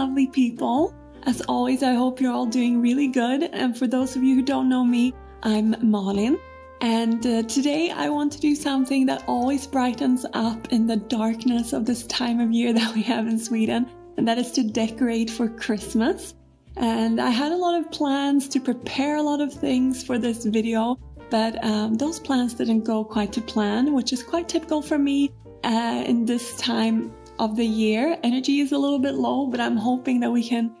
lovely people. As always, I hope you're all doing really good. And for those of you who don't know me, I'm Malin. And today I want to do something that always brightens up in the darkness of this time of year that we have in Sweden. And that is to decorate for Christmas. And I had a lot of plans to prepare a lot of things for this video. But those plans didn't go quite to plan, which is quite typical for me in this time of the year. Energy is a little bit low, but I'm hoping that we can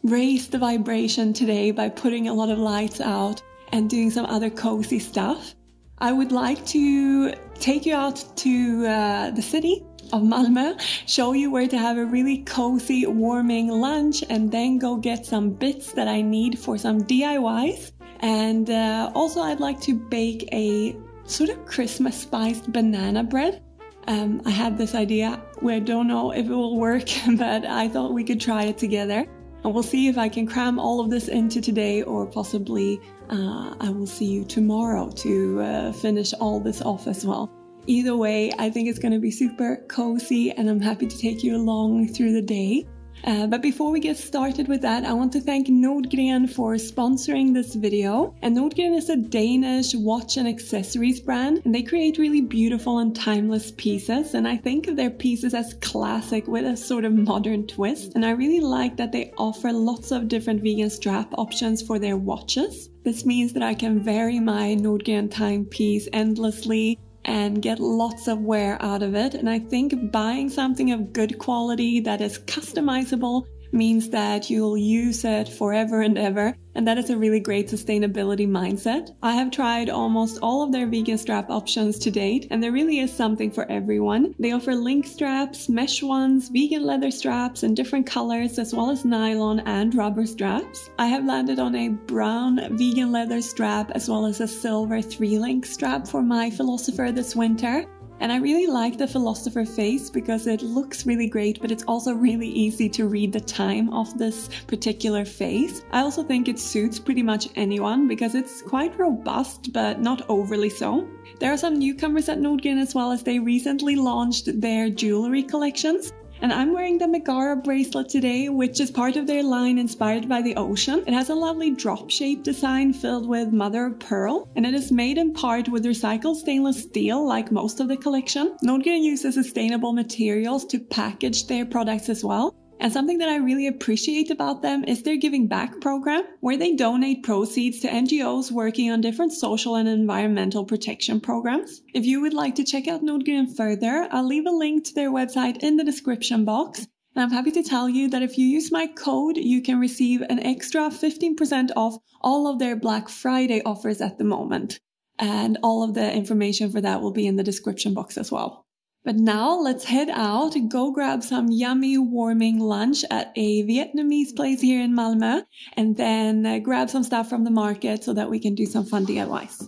raise the vibration today by putting a lot of lights out and doing some other cozy stuff. I would like to take you out to the city of Malmö, show you where to have a really cozy, warming lunch, and then go get some bits that I need for some DIYs. And also I'd like to bake a sort of Christmas spiced banana bread. I had this idea where I don't know if it will work, but I thought we could try it together. And we'll see if I can cram all of this into today, or possibly I will see you tomorrow to finish all this off as well. Either way, I think it's going to be super cozy and I'm happy to take you along through the day. But before we get started with that, I want to thank Nordgren for sponsoring this video. And Nordgren is a Danish watch and accessories brand, and they create really beautiful and timeless pieces. And I think of their pieces as classic with a sort of modern twist. And I really like that they offer lots of different vegan strap options for their watches. This means that I can vary my Nordgren timepiece endlessly and get lots of wear out of it. And I think buying something of good quality that is customizable means that you'll use it forever and ever, and that is a really great sustainability mindset. I have tried almost all of their vegan strap options to date, and there really is something for everyone. They offer link straps, mesh ones, vegan leather straps in different colors, as well as nylon and rubber straps. I have landed on a brown vegan leather strap as well as a silver 3-link strap for my philosopher this winter. And I really like the philosopher face because it looks really great, but it's also really easy to read the time of this particular face. I also think it suits pretty much anyone because it's quite robust, but not overly so. There are some newcomers at Nordgren as well, as they recently launched their jewelry collections. And I'm wearing the Megara bracelet today, which is part of their line inspired by the ocean. It has a lovely drop-shaped design filled with mother of pearl, and it is made in part with recycled stainless steel like most of the collection. Nordgren uses sustainable materials to package their products as well. And something that I really appreciate about them is their Giving Back program, where they donate proceeds to NGOs working on different social and environmental protection programs. If you would like to check out Nordgren further, I'll leave a link to their website in the description box. And I'm happy to tell you that if you use my code, you can receive an extra 15% off all of their Black Friday offers at the moment. And all of the information for that will be in the description box as well. But now let's head out, go grab some yummy warming lunch at a Vietnamese place here in Malmö, and then grab some stuff from the market so that we can do some fun DIYs.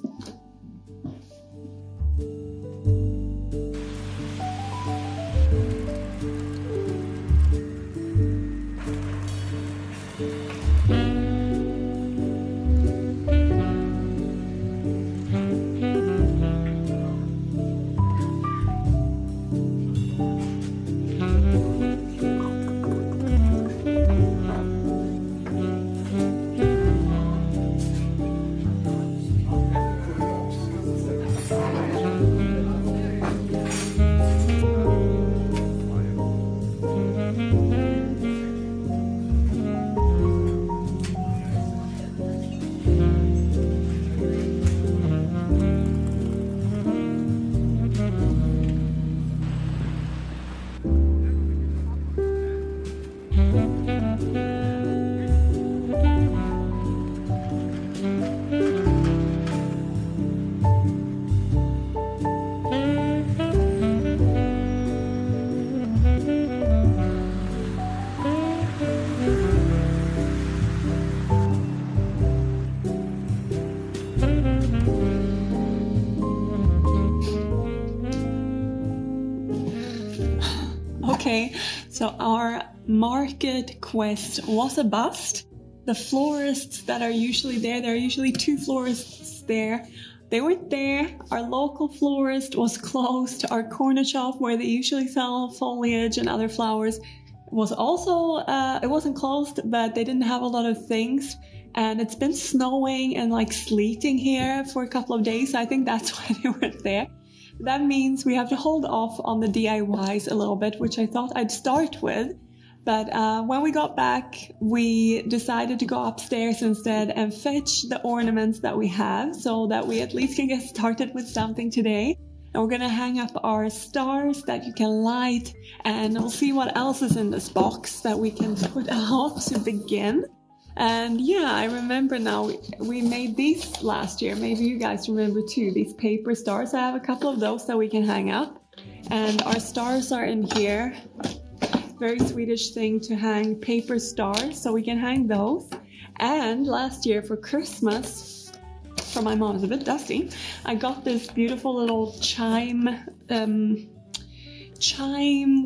Okay, so our market quest was a bust. The florists that are usually there are usually 2 florists there. They weren't there. Our local florist was closed. Our corner shop where they usually sell foliage and other flowers was also, it wasn't closed, but they didn't have a lot of things. And it's been snowing and like sleeting here for a couple of days. So I think that's why they weren't there. That means we have to hold off on the DIYs a little bit, which I thought I'd start with. But when we got back, we decided to go upstairs instead and fetch the ornaments that we have so that we at least can get started with something today. And we're going to hang up our stars that you can light, and we'll see what else is in this box that we can put out to begin. And yeah, I remember now we made these last year. Maybe you guys remember too, these paper stars. I have a couple of those that we can hang up. And our stars are in here. Very Swedish thing to hang paper stars, so we can hang those. And last year for Christmas, from my mom, it's a bit dusty, I got this beautiful little chime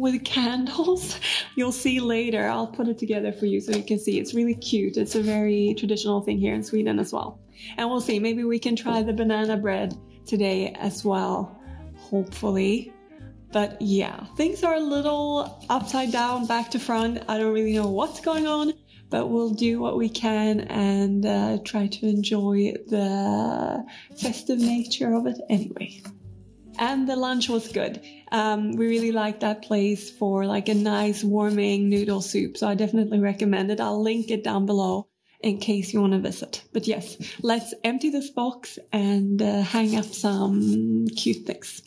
with candles. You'll see later, I'll put it together for you so you can see. It's really cute. It's a very traditional thing here in Sweden as well. And we'll see, maybe we can try the banana bread today as well, hopefully. But yeah, things are a little upside down, back to front. I don't really know what's going on, but we'll do what we can and try to enjoy the festive nature of it anyway. And the lunch was good. We really liked that place for like a nice warming noodle soup. So I definitely recommend it. I'll link it down below in case you want to visit. But yes, let's empty this box and hang up some cute things.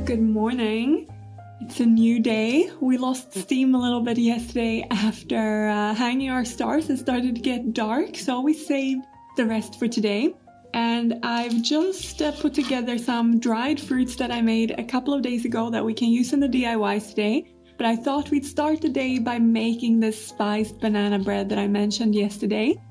Good morning. It's a new day. We lost steam a little bit yesterday after hanging our stars. It started to get dark, so we saved the rest for today. And I've just put together some dried fruits that I made a couple of days ago that we can use in the DIYs today. But I thought we'd start the day by making this spiced banana bread that I mentioned yesterday.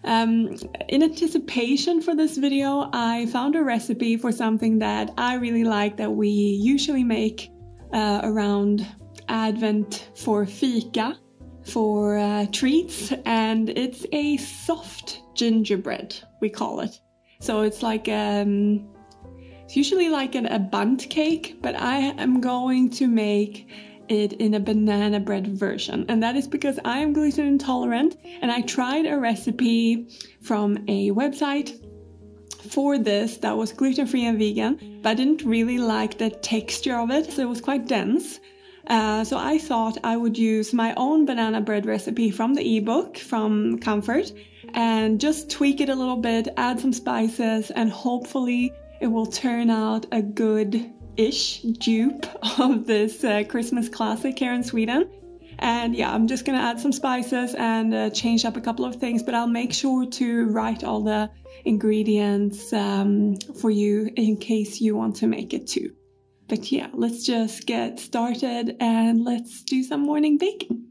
In anticipation for this video, I found a recipe for something that I really like that we usually make around Advent for fika, for treats, and it's a soft gingerbread, we call it. So it's like it's usually like a bundt cake, but I am going to make it in a banana bread version, and that is because I am gluten intolerant, and I tried a recipe from a website for this that was gluten-free and vegan, but I didn't really like the texture of it, so it was quite dense. So I thought I would use my own banana bread recipe from the ebook from Comfort and just tweak it a little bit, add some spices, and hopefully it will turn out a good-ish dupe of this Christmas classic here in Sweden. And yeah, I'm just gonna add some spices and change up a couple of things, but I'll make sure to write all the ingredients for you in case you want to make it too. But yeah, let's just get started and let's do some morning baking.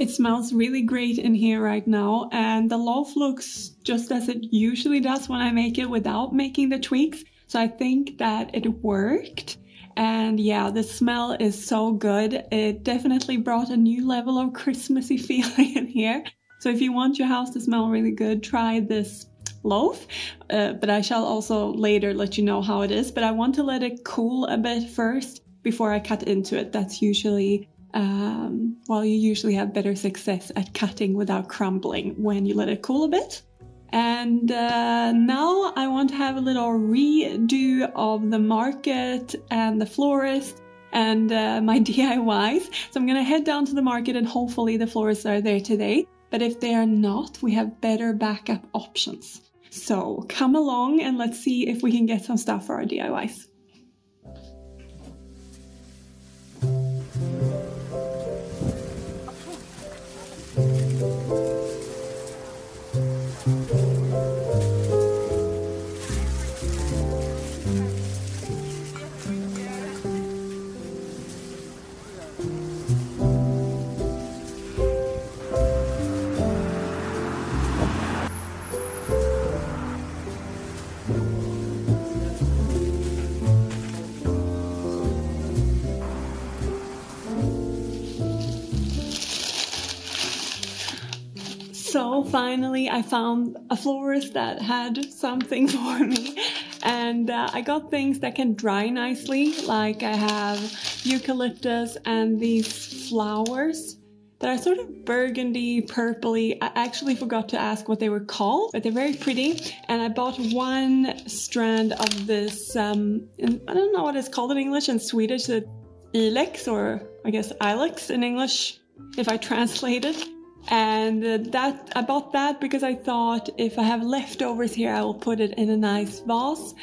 It smells really great in here right now, and the loaf looks just as it usually does when I make it without making the tweaks. So I think that it worked. And yeah, the smell is so good. It definitely brought a new level of Christmassy feeling in here. So if you want your house to smell really good, try this loaf. But I shall also later let you know how it is. But I want to let it cool a bit first before I cut into it. That's usually, well, you usually have better success at cutting without crumbling when you let it cool a bit. And now I want to have a little redo of the market and the florist and my DIYs. So I'm going to head down to the market and hopefully the florists are there today. But if they are not, we have better backup options. So come along and let's see if we can get some stuff for our DIYs. So finally I found a florist that had something for me, and I got things that can dry nicely, like I have eucalyptus and these flowers that are sort of burgundy, purpley. I actually forgot to ask what they were called, but they're very pretty. And I bought one strand of this, I don't know what it's called in English. In Swedish, it's ilex, or I guess ilex in English, if I translate it. And I bought that because I thought if I have leftovers here, I will put it in a nice vase,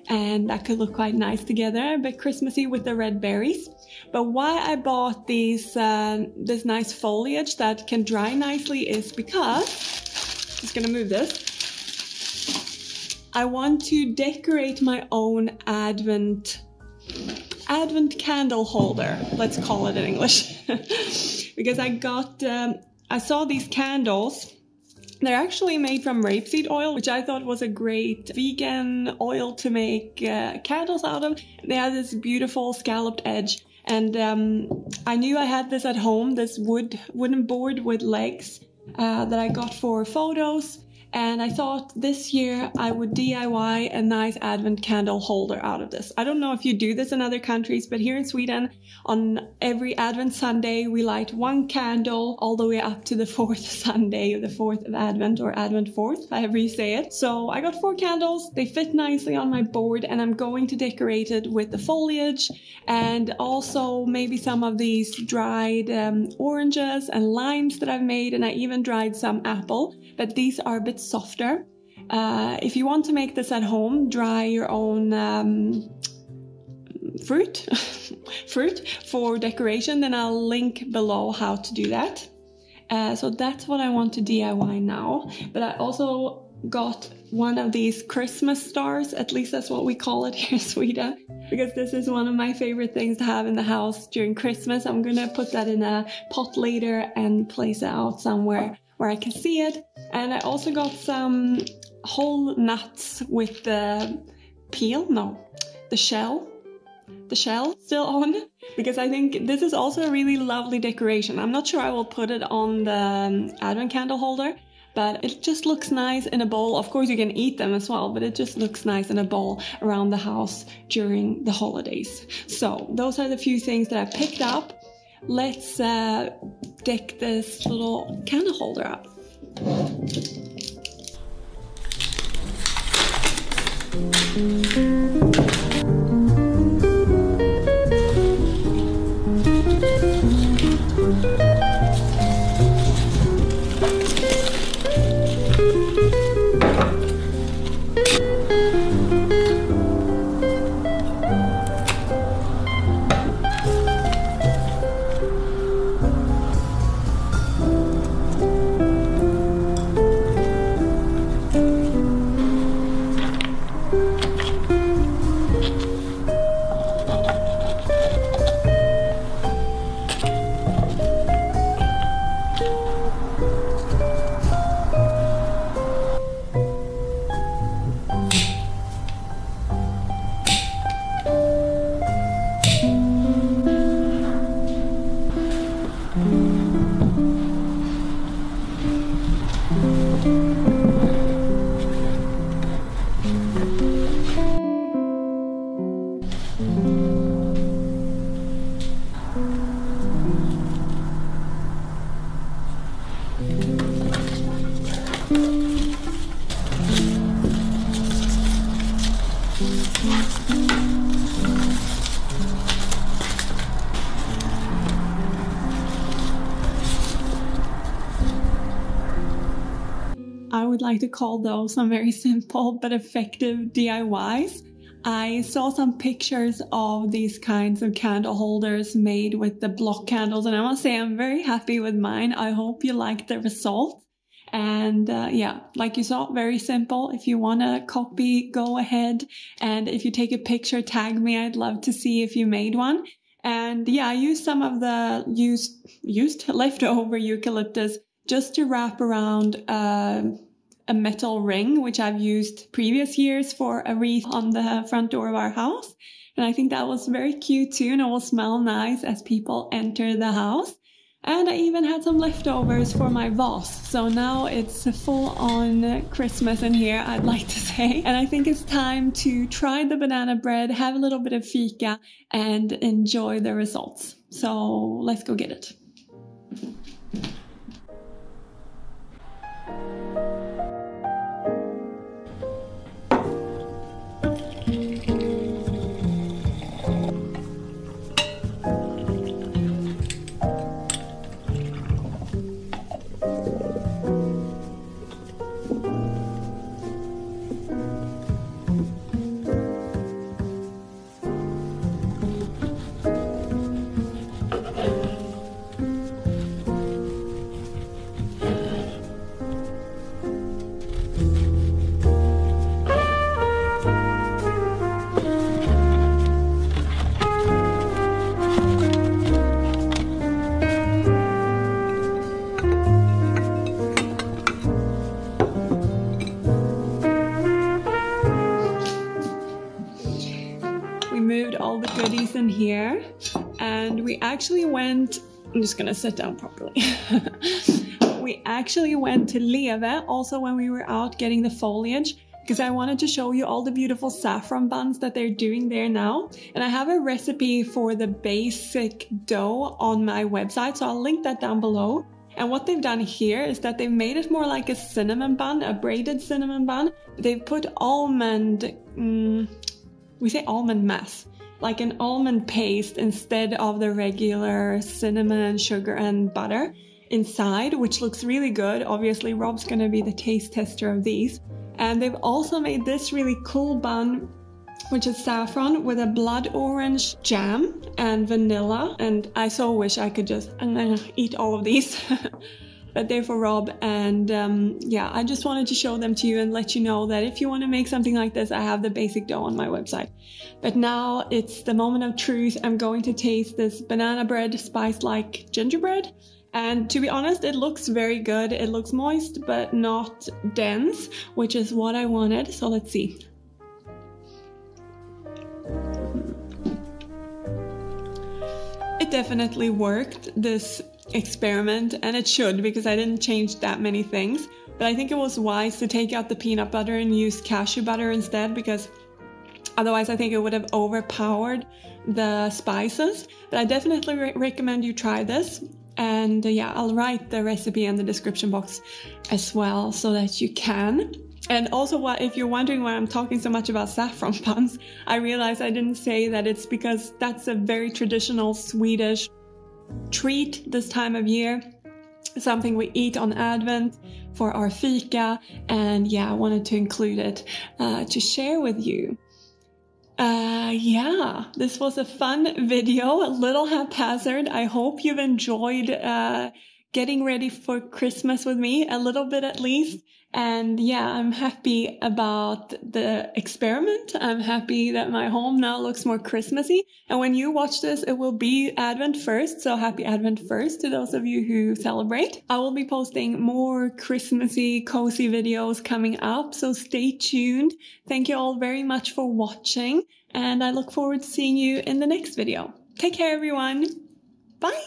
and that could look quite nice together, a bit Christmassy with the red berries. But why I bought these this nice foliage that can dry nicely is because, I'm just gonna move this, I want to decorate my own Advent candle holder, let's call it in English. Because I saw these candles. They're actually made from rapeseed oil, which I thought was a great vegan oil to make candles out of. They had this beautiful scalloped edge, and I knew I had this at home, this wooden board with legs that I got for photos. And I thought this year I would DIY a nice Advent candle holder out of this. I don't know if you do this in other countries, but here in Sweden, on every Advent Sunday, we light one candle all the way up to the 4th Sunday, or the 4th of Advent, or Advent 4th, however you say it. So I got 4 candles. They fit nicely on my board, and I'm going to decorate it with the foliage and also maybe some of these dried oranges and limes that I've made, and I even dried some apple, but these are a bit softer. If you want to make this at home, dry your own fruit for decoration, then I'll link below how to do that. So that's what I want to DIY now. But I also got one of these Christmas stars, at least that's what we call it here in Sweden, because this is one of my favorite things to have in the house during Christmas. I'm gonna put that in a pot later and place it out somewhere where I can see it. And I also got some whole nuts with the shell still on, because I think this is also a really lovely decoration. I'm not sure I will put it on the Advent candle holder, but it just looks nice in a bowl. Of course you can eat them as well, but it just looks nice in a bowl around the house during the holidays. So those are the few things that I picked up. Let's deck this little candle holder up. I would like to call those some very simple but effective DIYs. I saw some pictures of these kinds of candle holders made with the block candles, and I must say I'm very happy with mine. I hope you like the result. And yeah, like you saw, very simple. If you want to copy, go ahead. And if you take a picture, tag me. I'd love to see if you made one. And yeah, I used some of the used leftover eucalyptus just to wrap around a metal ring, which I've used previous years for a wreath on the front door of our house. And I think that was very cute too, and it will smell nice as people enter the house. And I even had some leftovers for my vase. So now it's full on Christmas in here, I'd like to say. And I think it's time to try the banana bread, have a little bit of fika, and enjoy the results. So let's go get it. All the goodies in here, and we actually went, I'm just gonna sit down properly. We actually went to Leve also when we were out getting the foliage, because I wanted to show you all the beautiful saffron buns that they're doing there now. And I have a recipe for the basic dough on my website, so I'll link that down below. And what they've done here is that they've made it more like a cinnamon bun, a braided cinnamon bun. They've put almond, we say almond mass, like an almond paste instead of the regular cinnamon, sugar, and butter inside, which looks really good. Obviously, Rob's gonna be the taste tester of these. And they've also made this really cool bun, which is saffron with a blood orange jam and vanilla. And I so wish I could I'm gonna eat all of these. But they're for Rob, and yeah, I just wanted to show them to you and let you know that if you want to make something like this, I have the basic dough on my website. But now it's the moment of truth. I'm going to taste this banana bread spiced like gingerbread, and to be honest, it looks very good. It looks moist but not dense, which is what I wanted. So let's see. It definitely worked, this experiment, and it should, because I didn't change that many things. But I think it was wise to take out the peanut butter and use cashew butter instead, because otherwise I think it would have overpowered the spices. But I definitely recommend you try this. And yeah, I'll write the recipe in the description box as well so that you can. And also, if you're wondering why I'm talking so much about saffron buns, I realized I didn't say that it's because that's a very traditional Swedish treat this time of year, something we eat on Advent for our fika, and yeah, I wanted to include it to share with you. Yeah, this was a fun video, a little haphazard. I hope you've enjoyed getting ready for Christmas with me, a little bit at least. And yeah, I'm happy about the experiment. I'm happy that my home now looks more Christmassy. And when you watch this, it will be Advent 1st. So happy Advent 1st to those of you who celebrate. I will be posting more Christmassy, cozy videos coming up. So stay tuned. Thank you all very much for watching. And I look forward to seeing you in the next video. Take care, everyone. Bye.